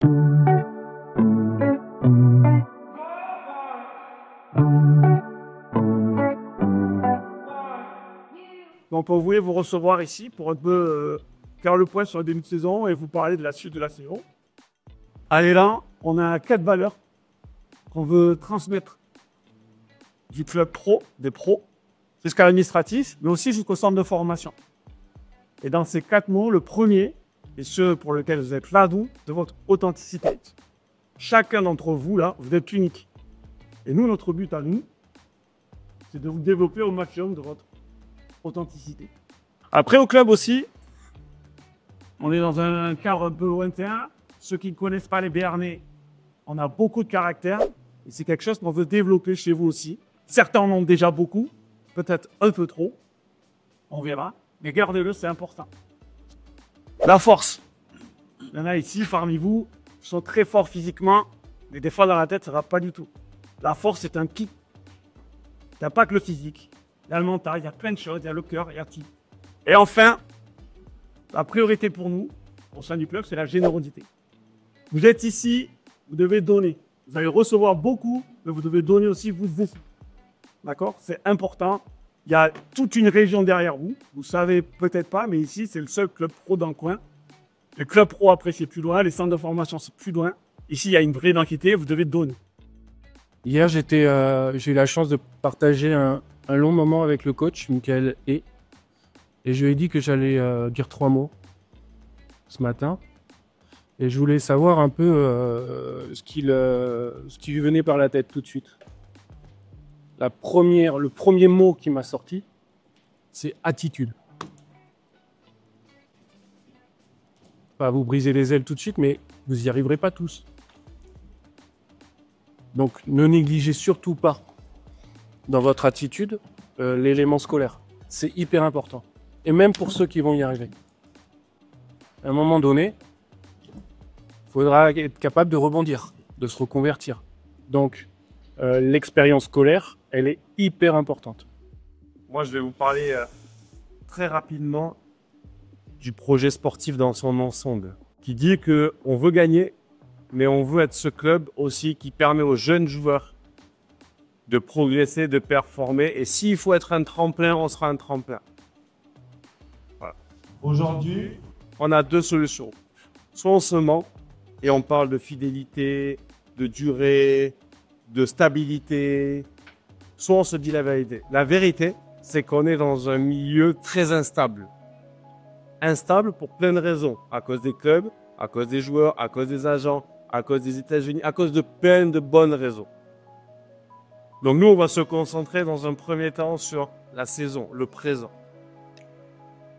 Donc on voulait vous recevoir ici pour un peu faire le point sur le début de saison et vous parler de la suite de la saison. Allez là, on a 4 valeurs qu'on veut transmettre du club pro, des pros, jusqu'à l'administratif, mais aussi jusqu'au centre de formation. Et dans ces 4 mots, le premier, et ce pour lequel vous êtes là, de votre authenticité. Chacun d'entre vous, là, vous êtes unique. Et nous, notre but à nous, c'est de vous développer au maximum de votre authenticité. Après, au club aussi, on est dans un cadre un peu lointain. Ceux qui ne connaissent pas les Béarnais, on a beaucoup de caractère. Et c'est quelque chose qu'on veut développer chez vous aussi. Certains en ont déjà beaucoup, peut-être un peu trop. On verra. Mais gardez-le, c'est important. La force. Il y en a ici, parmi vous, qui sont très forts physiquement, mais des fois dans la tête, ça ne va pas du tout. La force, c'est un kit. Il n'y a pas que le physique. Il y a le mental, il y a plein de choses, il y a le cœur, il y a tout. Et enfin, la priorité pour nous, au sein du club, c'est la générosité. Vous êtes ici, vous devez donner. Vous allez recevoir beaucoup, mais vous devez donner aussi vous. D'accord? C'est important. Il y a toute une région derrière vous. Vous ne savez peut-être pas, mais ici, c'est le seul club pro dans le coin. Le club pro, après, c'est plus loin. Les centres de formation, c'est plus loin. Ici, il y a une vraie identité. Vous devez donner. Hier, j'ai eu la chance de partager un long moment avec le coach, Michael et je lui ai dit que j'allais dire 3 mots ce matin. Et je voulais savoir un peu ce qui lui venait par la tête tout de suite. Le premier mot qui m'a sorti, c'est attitude. Pas vous briser les ailes tout de suite, mais vous n'y arriverez pas tous. Donc ne négligez surtout pas dans votre attitude l'élément scolaire. C'est hyper important. Et même pour ceux qui vont y arriver. À un moment donné, il faudra être capable de rebondir, de se reconvertir. Donc l'expérience scolaire, elle est hyper importante. Moi, je vais vous parler très rapidement du projet sportif dans son ensemble, qui dit qu'on veut gagner, mais on veut être ce club aussi qui permet aux jeunes joueurs de progresser, de performer. Et s'il faut être un tremplin, on sera un tremplin. Voilà. Aujourd'hui, on a 2 solutions. Soit on se ment et on parle de fidélité, de durée, de stabilité, soit on se dit la vérité. La vérité, c'est qu'on est dans un milieu très instable. Instable pour plein de raisons. À cause des clubs, à cause des joueurs, à cause des agents, à cause des États-Unis, à cause de plein de bonnes raisons. Donc nous, on va se concentrer dans un premier temps sur la saison, le présent.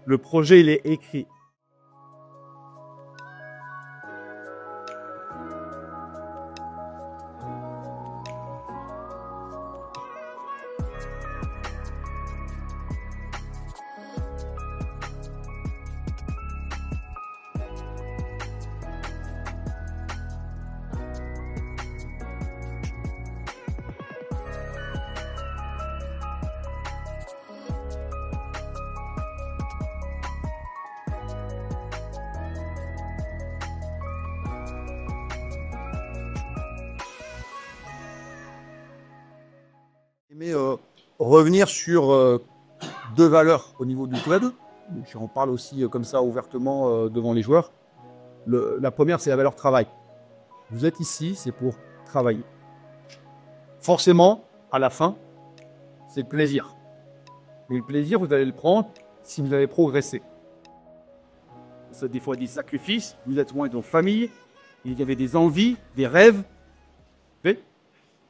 Le projet, il est écrit. Mais revenir sur 2 valeurs au niveau du club. On parle aussi comme ça ouvertement devant les joueurs. La première, c'est la valeur travail. Vous êtes ici, c'est pour travailler. Forcément, à la fin, c'est le plaisir. Mais le plaisir, vous allez le prendre si vous avez progressé. C'est des fois des sacrifices, vous êtes loin de votre famille, il y avait des envies, des rêves.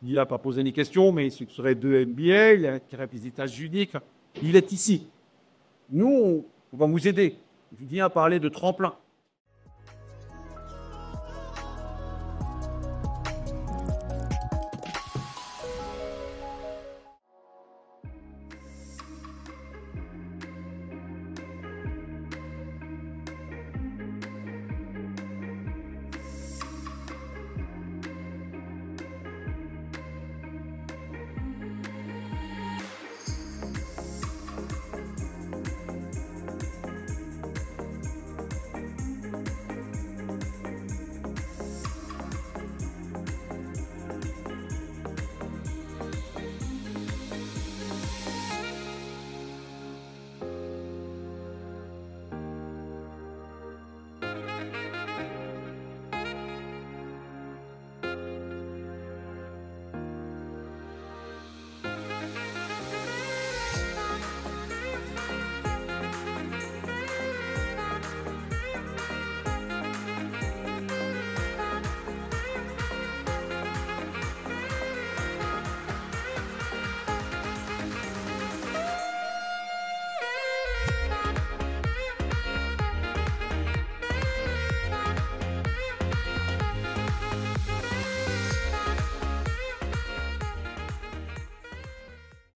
Il n'a pas posé des questions, mais il serait de NBA, il a les États-Unis. Il est ici. Nous, on va vous aider. Je viens à parler de tremplin.